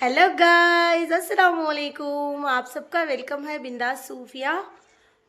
Hello guys, अस्सलाम वालेकुम। आप सबका वेलकम है बिंदास सूफिया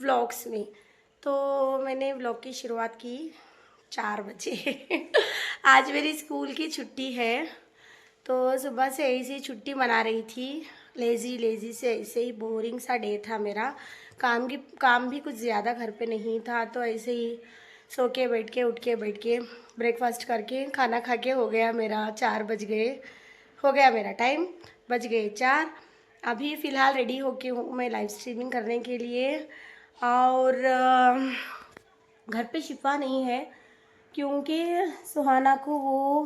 व्लॉग्स में। तो मैंने व्लॉग की शुरुआत की 4 बजे। आज मेरी स्कूल की छुट्टी है, तो सुबह से ऐसी छुट्टी मना रही थी। लेज़ी लेज़ी से ऐसे ही बोरिंग सा डे था मेरा। काम भी कुछ ज़्यादा घर पे नहीं था, तो ऐसे ही सो के बैठ के उठ के बैठ के ब्रेकफास्ट करके खाना खा के हो गया मेरा 4 बज गए। हो गया मेरा टाइम, बज गए 4। अभी फ़िलहाल रेडी होके हूँ मैं लाइव स्ट्रीमिंग करने के लिए। और घर पे शिफा नहीं है, क्योंकि सुहाना को वो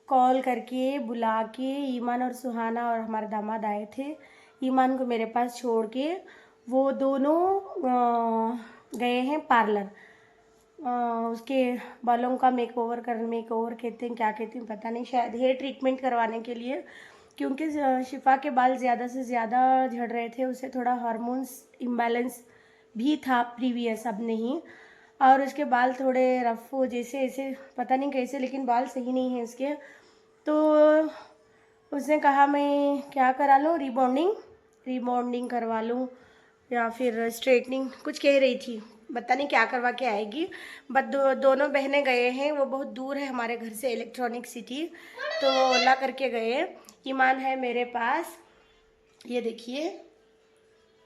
कॉल करके बुला के ईमान और सुहाना और हमारे दामाद आए थे। ईमान को मेरे पास छोड़ के वो दोनों गए हैं पार्लर। उसके बालों का मेकओवर कहते हैं, क्या कहते हैं पता नहीं, शायद हेयर ट्रीटमेंट करवाने के लिए। क्योंकि शिफा के बाल ज़्यादा से ज़्यादा झड़ रहे थे, उसे थोड़ा हार्मोन्स इम्बैलेंस भी था प्रीवियस, अब नहीं। और उसके बाल थोड़े रफ हो जैसे ऐसे, पता नहीं कैसे, लेकिन बाल सही नहीं है उसके। तो उसने कहा मैं क्या करा लूँ, रीबॉन्डिंग करवा लूँ या फिर स्ट्रेटनिंग, कुछ कह रही थी, पता नहीं क्या करवा के आएगी। बट दोनों बहनें गए हैं, वो बहुत दूर है हमारे घर से, इलेक्ट्रॉनिक सिटी, तो ओला करके गए। ईमान है मेरे पास, ये देखिए,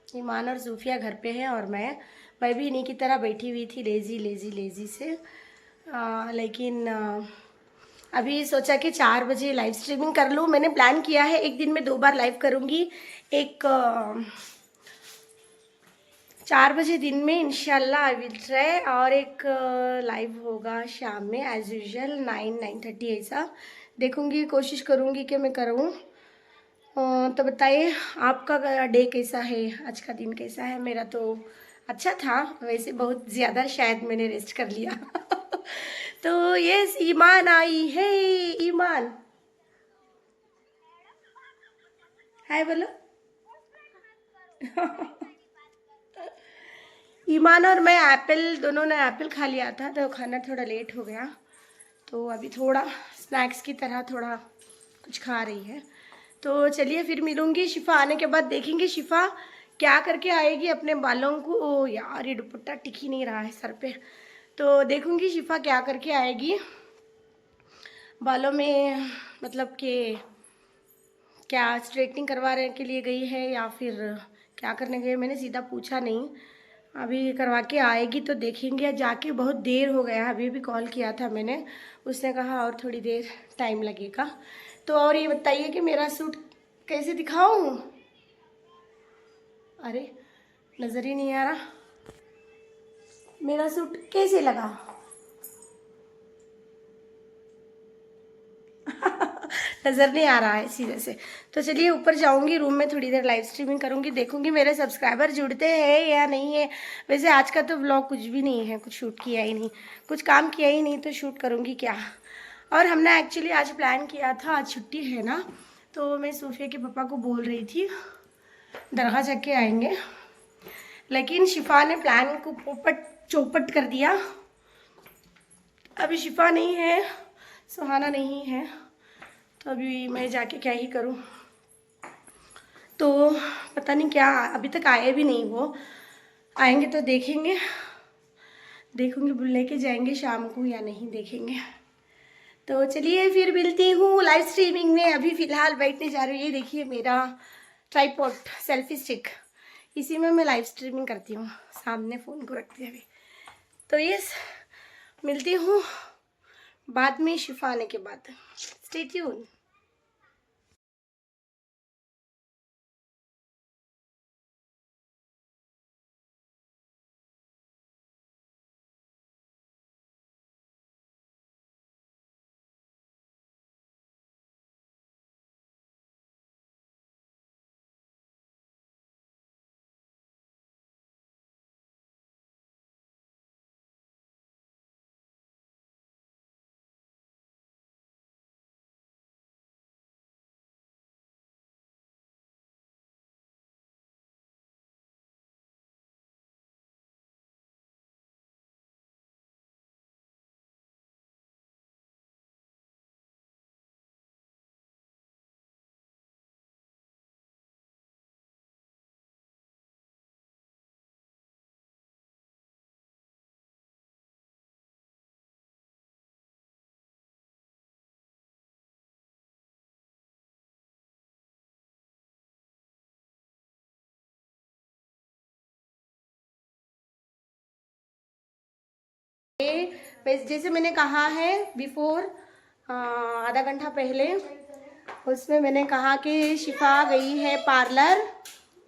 ईमान और सूफिया घर पे है और मैं भी इन्हीं की तरह बैठी हुई थी, लेज़ी लेज़ी लेज़ी से। लेकिन अभी सोचा कि 4 बजे लाइव स्ट्रीमिंग कर लूँ। मैंने प्लान किया है एक दिन में 2 बार लाइव करूँगी। एक 4 बजे दिन में इंशाल्लाह आई विल ट्राई, और एक लाइव होगा शाम में एज यूजल 9-9:30 ऐसा। देखूँगी, कोशिश करूँगी कि मैं करूँ। तो बताइए आपका डे कैसा है, आज का दिन कैसा है। मेरा तो अच्छा था वैसे, बहुत ज़्यादा शायद मैंने रेस्ट कर लिया। तो यस, ईमान आई है। ईमान, हाय बोलो। ईमान और मैं एप्पल, दोनों ने एप्पल खा लिया था, तो खाना थोड़ा लेट हो गया, तो अभी थोड़ा स्नैक्स की तरह थोड़ा कुछ खा रही है। तो चलिए फिर मिलूंगी शिफा आने के बाद, देखेंगे शिफा क्या करके आएगी अपने बालों को। ओ यार, ये दुपट्टा टिक ही नहीं रहा है सर पे। तो देखूंगी शिफा क्या करके आएगी बालों में, मतलब कि क्या स्ट्रेटनिंग करवाने के लिए गई है या फिर क्या करने गई है, मैंने सीधा पूछा नहीं। अभी करवा के आएगी तो देखेंगे। जाके बहुत देर हो गया, अभी भी कॉल किया था मैंने, उसने कहा और थोड़ी देर टाइम लगेगा। तो और ये बताइए कि मेरा सूट कैसे दिखाऊं। अरे, नज़र ही नहीं आ रहा मेरा सूट कैसे लगा। नज़र नहीं आ रहा है सीधे से। तो चलिए ऊपर जाऊंगी, रूम में थोड़ी देर लाइव स्ट्रीमिंग करूंगी, देखूंगी मेरे सब्सक्राइबर जुड़ते हैं या नहीं है। वैसे आज का तो व्लॉग कुछ भी नहीं है, कुछ शूट किया ही नहीं, कुछ काम किया ही नहीं, तो शूट करूंगी क्या। और हमने एक्चुअली आज प्लान किया था, आज छुट्टी है ना, तो मैं सोफिया के पापा को बोल रही थी दरगाह जाके आएंगे, लेकिन शिफा ने प्लान को पोपट चौपट कर दिया। अभी शिफा नहीं है, सुहाना नहीं है, तो अभी मैं जाके क्या ही करूँ। तो पता नहीं क्या, अभी तक आए भी नहीं वो, आएंगे तो देखेंगे, देखूंगी बुल लेके जाएंगे शाम को या नहीं, देखेंगे। तो चलिए फिर मिलती हूँ लाइव स्ट्रीमिंग में। अभी फ़िलहाल बैठने जा रही हूँ, ये देखिए मेरा ट्राइपॉड सेल्फी स्टिक, इसी में मैं लाइव स्ट्रीमिंग करती हूँ, सामने फ़ोन को रखते हुए। तो यस, मिलती हूँ बाद में शिफा आने के बाद। Stay tune. जैसे मैंने कहा है बिफोर, आधा घंटा पहले उसमें मैंने कहा कि शिफा गई है पार्लर।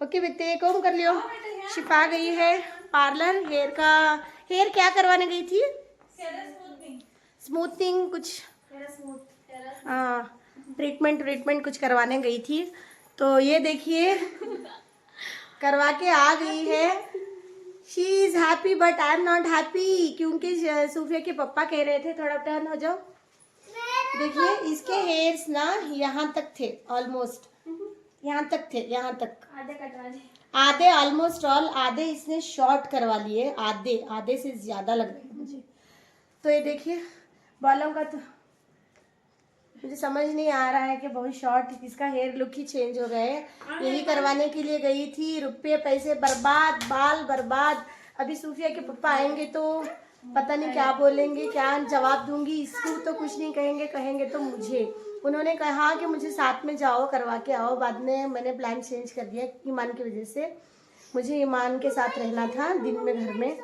ओके बेटे कौन कर लियो। शिफा गई है पार्लर, हेयर क्या करवाने गई थी? स्मूथनिंग कुछ, हाँ ट्रीटमेंट कुछ करवाने गई थी। तो ये देखिए करवा के आ गई है। She is happy but I am not happy, क्योंकि सूफिया के पापा कह रहे थे थोड़ा टर्न हो जाओ। देखिए इसके हेयर्स ना यहाँ तक थे, ऑलमोस्ट यहाँ तक थे, यहाँ तक आधे कटवा दे, आधे ऑलमोस्ट ऑल, आधे इसने शॉर्ट करवा लिए, आधे से ज्यादा लग रहे हैं मुझे। तो ये देखिए बालों का तो मुझे समझ नहीं आ रहा है कि बहुत शॉर्ट इसका हेयर लुक ही चेंज हो गए। यही करवाने के लिए गई थी, रुपये पैसे बर्बाद, बाल बर्बाद। अभी सूफिया के पापा आएंगे तो पता नहीं क्या बोलेंगे, क्या जवाब दूंगी। इसको तो कुछ नहीं कहेंगे, कहेंगे तो मुझे। उन्होंने कहा कि मुझे साथ में जाओ करवा के आओ, बाद में मैंने प्लान चेंज कर दिया ईमान की वजह से। मुझे ईमान के साथ रहना था दिन में घर में।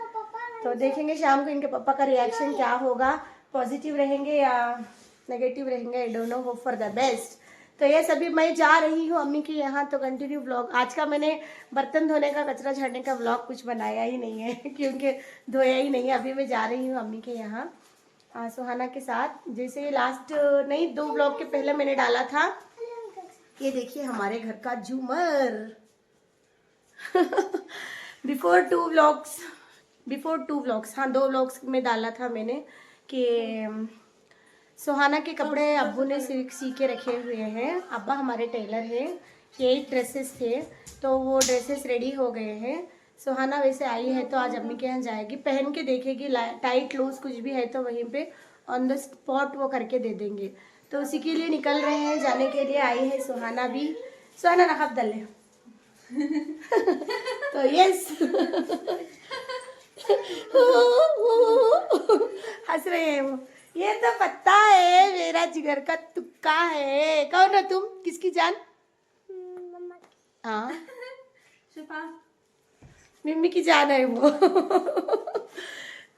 तो देखेंगे शाम को इनके पापा का रिएक्शन क्या होगा, पॉजिटिव रहेंगे या नेगेटिव रहेंगे, I don't know, hope for the best. तो ये सभी मैं जा रही हूँ अम्मी के यहाँ। तो कंटिन्यू व्लॉग आज का मैंने बर्तन धोने का, कचरा झाड़ने का व्लॉग कुछ बनाया ही नहीं है क्योंकि धोया ही नहीं है। अभी मैं जा रही हूँ अम्मी के यहाँ सुहाना के साथ। जैसे लास्ट नहीं 2 व्लॉग के पहले मैंने डाला था, ये देखिए हमारे घर का झूमर बिफोर 2 व्लॉग्स, हाँ 2 व्लॉग्स में डाला था मैंने कि सुहाना के कपड़े अब्बू ने सी के रखे हुए हैं। अब्बा हमारे टेलर हैं। ये ड्रेसेस थे तो वो ड्रेसेस रेडी हो गए हैं। सुहाना वैसे आई है तो आज अम्मी के यहाँ जाएगी, पहन के देखेगी, टाइट लूज कुछ भी है तो वहीं पे ऑन द स्पॉट वो करके दे देंगे। तो उसी के लिए निकल रहे हैं, जाने के लिए आई है सुहाना भी। सुहाना नखब दल तो यस हंस रहे हैं वो। ये तो पता है मेरा जिगर का तुक्का है। कौन हो तुम, किसकी जान? हाँ मम्मी की जान है वो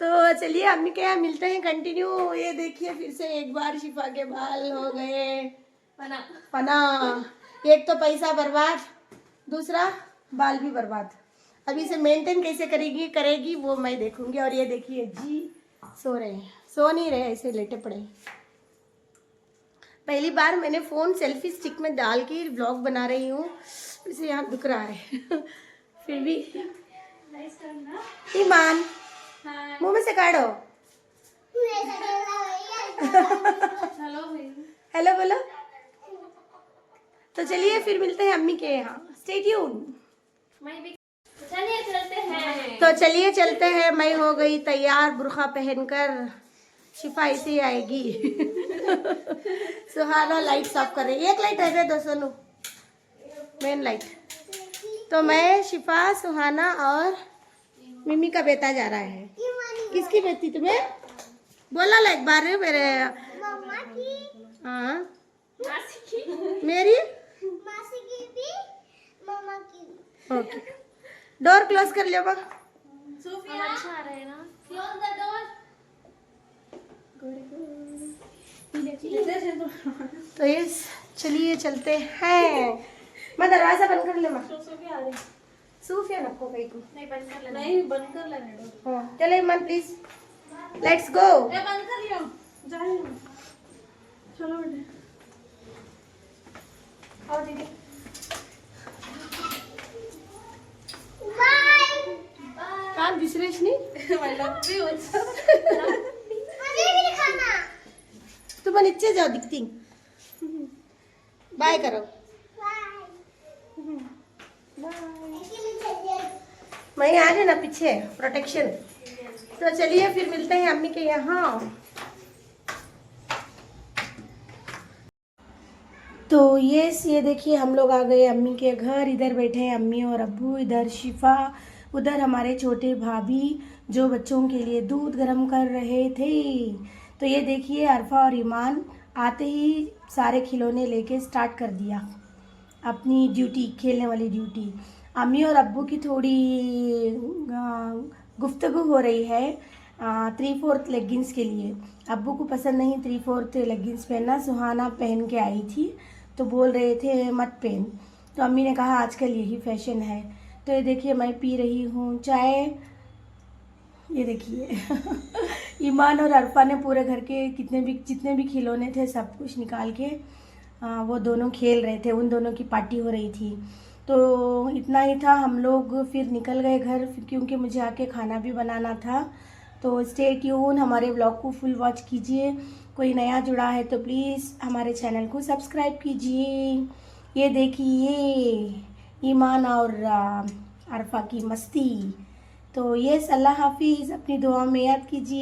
तो चलिए अम्मी के यहाँ मिलते हैं कंटिन्यू। ये देखिए फिर से एक बार शिफा के बाल हो गए फना। एक तो पैसा बर्बाद, दूसरा बाल भी बर्बाद। अभी इसे मेंटेन कैसे करेगी वो मैं देखूंगी। और ये देखिए जी सो रहे हैं, सो नहीं रहे, ऐसे लेटे पड़े। पहली बार मैंने फ़ोन सेल्फी स्टिक में डाल के व्लॉग बना रही हूँ, इसे यहाँ दुख रहा है फिर भी। ईमान मुंह में से काढ़ो हेलो बोलो। तो चलिए फिर मिलते हैं अम्मी के यहाँ, स्टे ट्यून। तो चलिए चलते हैं। मैं हो गई तैयार बुर्खा पहनकर, शिफा इसे आएगी सुहाना लाइट ऑफ कर रही है। एक लाइट है दो सोनू, मेन लाइट। तो मैं, शिफा, सुहाना और मिमी का बेटा जा रहा है। किसकी बेटी तुम्हें? बोला ला एक बार मेरे। मम्मा की। हाँ मासी की। मेरी मासी की भी, मम्मा की। ओके डोर क्लोज कर लियो बा। सोफिया अच्छा आ रहा है ना, क्लोज द डोर। तो ये चलिए चलते हैं। मैं दरवाजा बंद कर ले। माँ सोफिया आ रही, सूफिया नको कहीं को नहीं बंद कर लेना, नहीं बंद कर लेना डोर। हाँ चले मन प्लीज, लेट्स गो। ये बंद कर लियो, जा रही हूँ। चलो बेटे आओ दीदी। काम दिसरेश नहीं आई लव यू तुम नीचे जाओ दिखती। बाय करो। मैं आ ना पीछे प्रोटेक्शन। तो चलिए फिर मिलते हैं अम्मी के यहाँ। तो ये देखिए हम लोग आ गए अम्मी के घर। इधर बैठे हैं अम्मी और अब्बू, इधर शिफा, उधर हमारे छोटे भाभी जो बच्चों के लिए दूध गर्म कर रहे थे। तो ये देखिए अरफा और ईमान आते ही सारे खिलौने लेके स्टार्ट कर दिया अपनी ड्यूटी, खेलने वाली ड्यूटी। अम्मी और अब्बू की थोड़ी गुफ्तगू हो रही है। 3/4 लेगिंग्स के लिए। अब्बू को पसंद नहीं 3/4 लेगिंग्स पहनना, सुहाना पहन के आई थी तो बोल रहे थे मत पहन, तो अम्मी ने कहा आजकल यही फैशन है। तो ये देखिए मैं पी रही हूँ चाय, ये देखिए ईमान और अरफा ने पूरे घर के जितने भी खिलौने थे सब कुछ निकाल के वो दोनों खेल रहे थे, उन दोनों की पार्टी हो रही थी। तो इतना ही था, हम लोग फिर निकल गए घर क्योंकि मुझे आके खाना भी बनाना था। तो स्टे ट्यून, हमारे ब्लॉग को फुल वॉच कीजिए। कोई नया जुड़ा है तो प्लीज़ हमारे चैनल को सब्सक्राइब कीजिए। ये देखिए ईमान और अरफा की मस्ती। तो ये अल्लाह हाफिज़, अपनी दुआ में याद कीजिए।